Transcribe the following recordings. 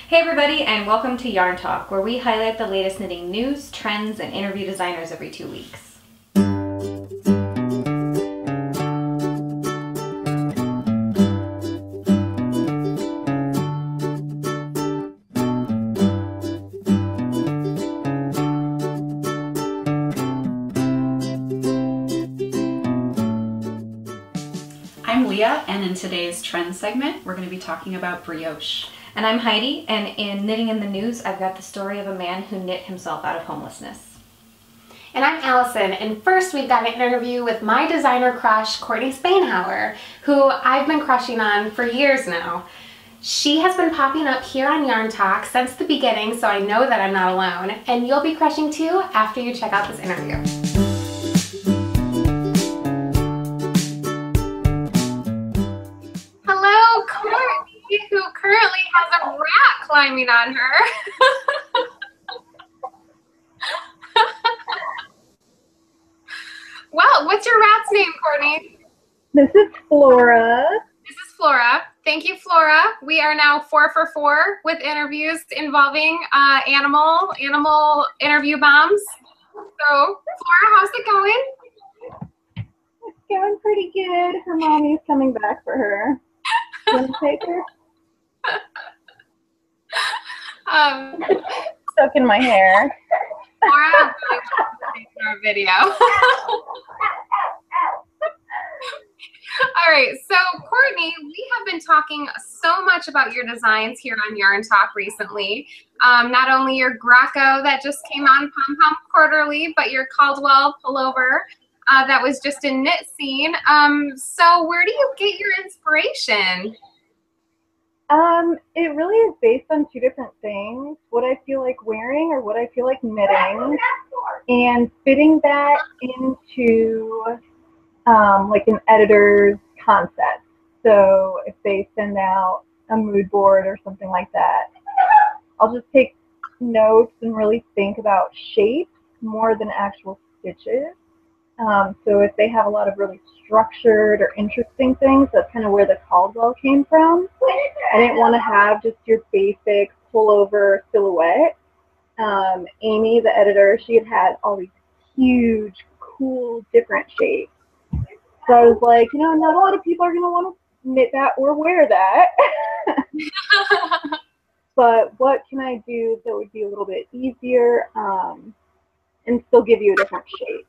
Hey everybody, and welcome to Yarn Talk, where we highlight the latest knitting news, trends, and interview designers every 2 weeks. I'm Leah, and in today's trend segment, we're going to be talking about brioche. And I'm Heidi, and in Knitting in the News, I've got the story of a man who knit himself out of homelessness. And I'm Allyson, and first we've got an interview with my designer crush, Courtney Spainhower, who I've been crushing on for years now. She has been popping up here on Yarn Talk since the beginning, so I know that I'm not alone, and you'll be crushing too after you check out this interview. Hello, Courtney, who currently has a rat climbing on her. Well, what's your rat's name, Courtney? This is Flora. This is Flora. Thank you, Flora. We are now 4 for 4 with interviews involving animal interview bombs. So, Flora, how's it going? It's going pretty good. Her mommy's coming back for her. You want to take her? Stuck in my hair. Flora, our video. All right, so Courtney, we have been talking so much about your designs here on Yarn Talk recently. Not only your Greco that just came on Pom Pom Quarterly, but your Caldwell Pullover that was just in Knit Scene. So where do you get your inspiration? It really is based on two different things. What I feel like wearing or what I feel like knitting, and fitting that into like an editor's concept. So if they send out a mood board or something like that, I'll just take notes and really think about shapes more than actual stitches. So if they have a lot of really structured or interesting things, that's kind of where the Caldwell came from. I didn't want to have just your basic pullover silhouette. Amy, the editor, she had all these huge, cool, different shapes. So I was like, you know, not a lot of people are going to want to knit that or wear that. But what can I do that would be a little bit easier and still give you a different shape?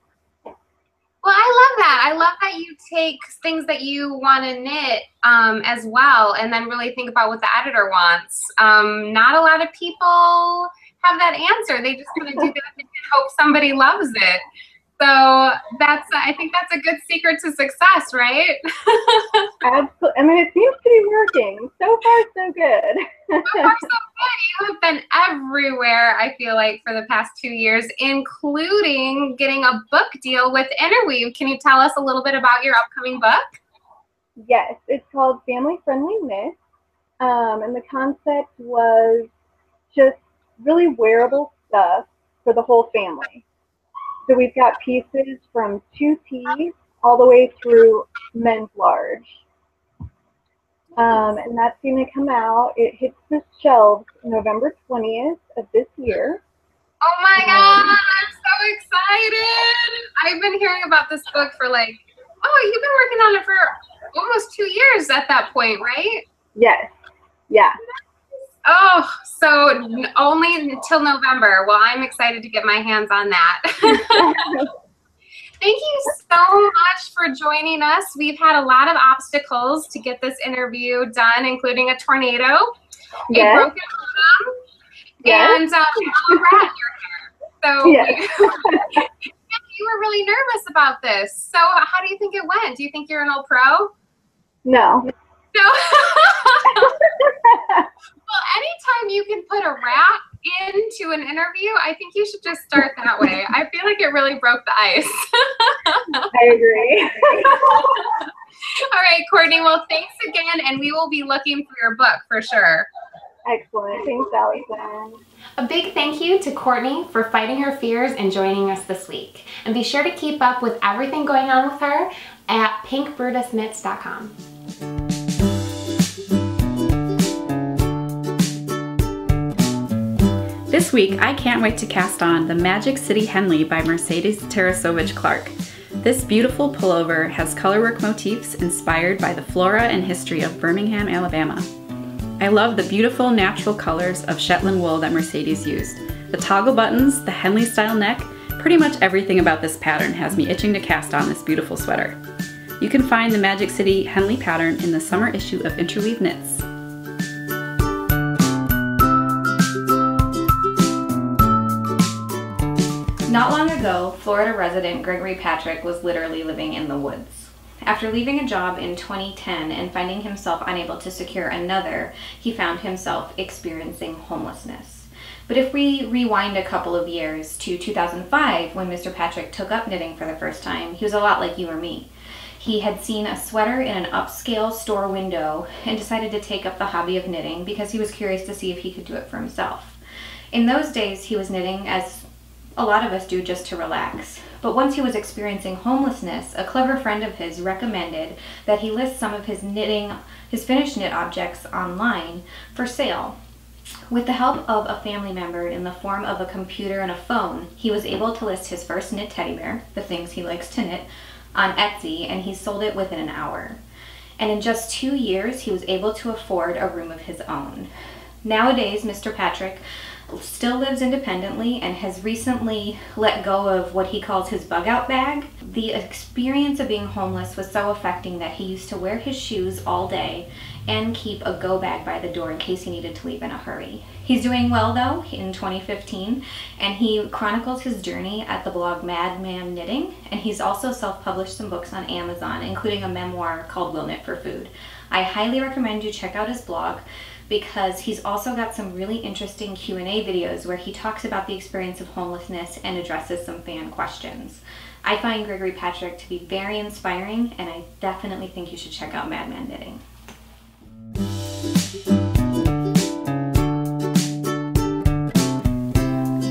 Well, I love that. I love that you take things that you want to knit as well and then really think about what the editor wants. Not a lot of people have that answer. They just kind of do that and hope somebody loves it. So I think that's a good secret to success, right? Absolutely. I mean, it seems to be working. So far, so good. So far, so good. You have been everywhere, I feel like, for the past 2 years, including getting a book deal with Interweave. Can you tell us a little bit about your upcoming book? Yes, it's called Family Friendly Knit. And the concept was just really wearable stuff for the whole family. So we've got pieces from 2T all the way through men's large. And that's going to come out. It hits the shelves November 20th of this year. Oh my God, I'm so excited. I've been hearing about this book for like, you've been working on it for almost 2 years at that point, right? Yes. Yeah. Oh, so only until November. Well, I'm excited to get my hands on that. Thank you so much for joining us. We've had a lot of obstacles to get this interview done, including a tornado, yes. a broken arm, yes. and a rat in your hair. So yes. you were really nervous about this. So how do you think it went? Do you think you're an old pro? No. No. Well, anytime you can put a rat into an interview, I think you should just start that way. I feel like it really broke the ice. I agree. All right, Courtney, well, thanks again, and we will be looking for your book for sure. Excellent. Thanks, Allyson. A big thank you to Courtney for fighting her fears and joining us this week. And be sure to keep up with everything going on with her at pinkbrutusknits.com. This week, I can't wait to cast on the Magic City Henley by Mercedes Tarasovich-Clark. This beautiful pullover has colorwork motifs inspired by the flora and history of Birmingham, Alabama. I love the beautiful natural colors of Shetland wool that Mercedes used. The toggle buttons, the Henley style neck, pretty much everything about this pattern has me itching to cast on this beautiful sweater. You can find the Magic City Henley pattern in the summer issue of Interweave Knits. Not long ago, Florida resident Gregory Patrick was literally living in the woods. After leaving a job in 2010 and finding himself unable to secure another, he found himself experiencing homelessness. But if we rewind a couple of years to 2005, when Mr. Patrick took up knitting for the first time, he was a lot like you or me. He had seen a sweater in an upscale store window and decided to take up the hobby of knitting because he was curious to see if he could do it for himself. In those days, he was knitting as a lot of us do, just to relax. But once he was experiencing homelessness, a clever friend of his recommended that he list some of his finished knit objects online for sale. With the help of a family member in the form of a computer and a phone, he was able to list his first knit teddy bear, the things he likes to knit, on Etsy, and he sold it within an hour. And in just 2 years, he was able to afford a room of his own. Nowadays, Mr. Patrick still lives independently and has recently let go of what he calls his bug out bag. The experience of being homeless was so affecting that he used to wear his shoes all day and keep a go bag by the door in case he needed to leave in a hurry. He's doing well though in 2015, and he chronicles his journey at the blog Madman Knitting, and he's also self-published some books on Amazon, including a memoir called Will Knit for Food. I highly recommend you check out his blog, because he's also got some really interesting Q&A videos where he talks about the experience of homelessness and addresses some fan questions. I find Gregory Patrick to be very inspiring, and I definitely think you should check out Madman Knitting.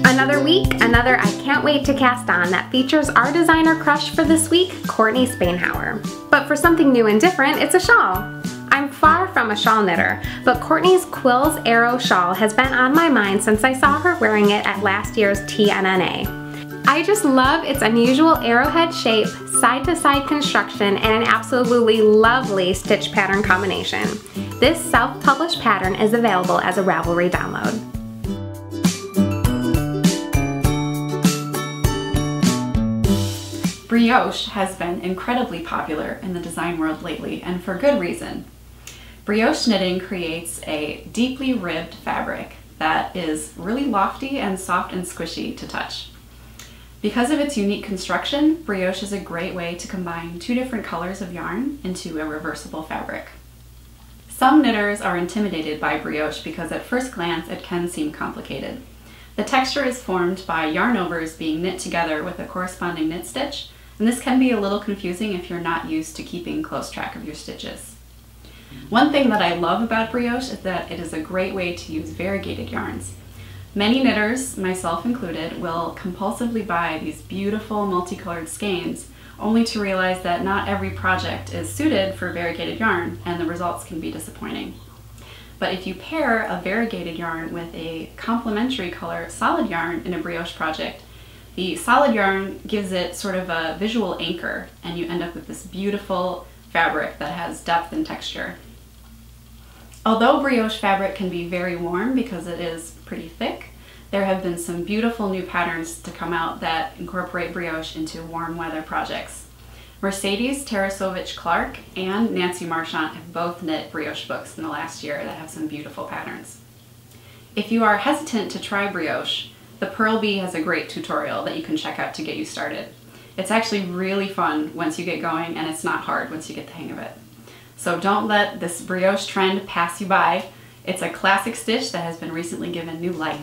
Another week, another I can't wait to cast on that features our designer crush for this week, Courtney Spainhower. But for something new and different, it's a shawl. I'm far from a shawl knitter, but Courtney's Quills Arrow shawl has been on my mind since I saw her wearing it at last year's TNNA. I just love its unusual arrowhead shape, side-to-side construction, and an absolutely lovely stitch pattern combination. This self-published pattern is available as a Ravelry download. Brioche has been incredibly popular in the design world lately, and for good reason. Brioche knitting creates a deeply ribbed fabric that is really lofty and soft and squishy to touch. Because of its unique construction, brioche is a great way to combine 2 different colors of yarn into a reversible fabric. Some knitters are intimidated by brioche because at first glance it can seem complicated. The texture is formed by yarn overs being knit together with a corresponding knit stitch, and this can be a little confusing if you're not used to keeping close track of your stitches. One thing that I love about brioche is that it is a great way to use variegated yarns. Many knitters, myself included, will compulsively buy these beautiful multicolored skeins, only to realize that not every project is suited for variegated yarn, and the results can be disappointing. But if you pair a variegated yarn with a complementary color solid yarn in a brioche project, the solid yarn gives it sort of a visual anchor, and you end up with this beautiful fabric that has depth and texture. Although brioche fabric can be very warm because it is pretty thick, there have been some beautiful new patterns to come out that incorporate brioche into warm weather projects. Mercedes Tarasovich-Clark and Nancy Marchant have both knit brioche books in the last year that have some beautiful patterns. If you are hesitant to try brioche, the Pearl Bee has a great tutorial that you can check out to get you started. It's actually really fun once you get going, and it's not hard once you get the hang of it. So don't let this brioche trend pass you by. It's a classic stitch that has been recently given new life.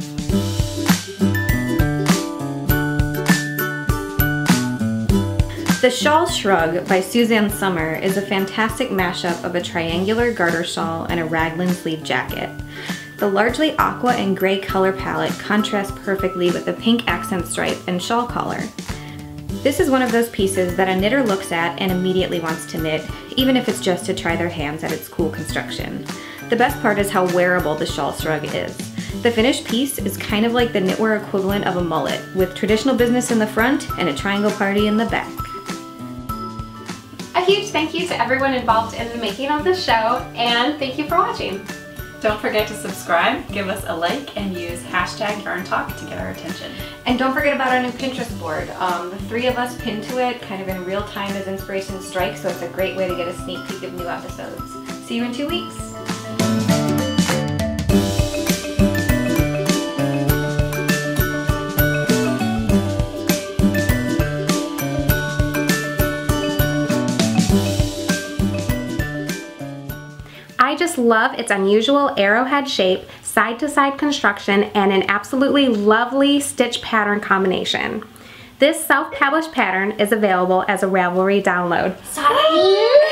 The Shawl Shrug by Suzanne Summer is a fantastic mashup of a triangular garter shawl and a raglan sleeve jacket. The largely aqua and gray color palette contrasts perfectly with the pink accent stripe and shawl collar. This is one of those pieces that a knitter looks at and immediately wants to knit, even if it's just to try their hands at its cool construction. The best part is how wearable the Shawl Shrug is. The finished piece is kind of like the knitwear equivalent of a mullet, with traditional business in the front and a triangle party in the back. A huge thank you to everyone involved in the making of this show, and thank you for watching. Don't forget to subscribe, give us a like, and use hashtag YarnTalk to get our attention. And don't forget about our new Pinterest board. The 3 of us pinned to it kind of in real time as inspiration strikes, so it's a great way to get a sneak peek of new episodes. See you in 2 weeks. I just love its unusual arrowhead shape, side-to-side construction, and an absolutely lovely stitch pattern combination. This self-published pattern is available as a Ravelry download. Sorry.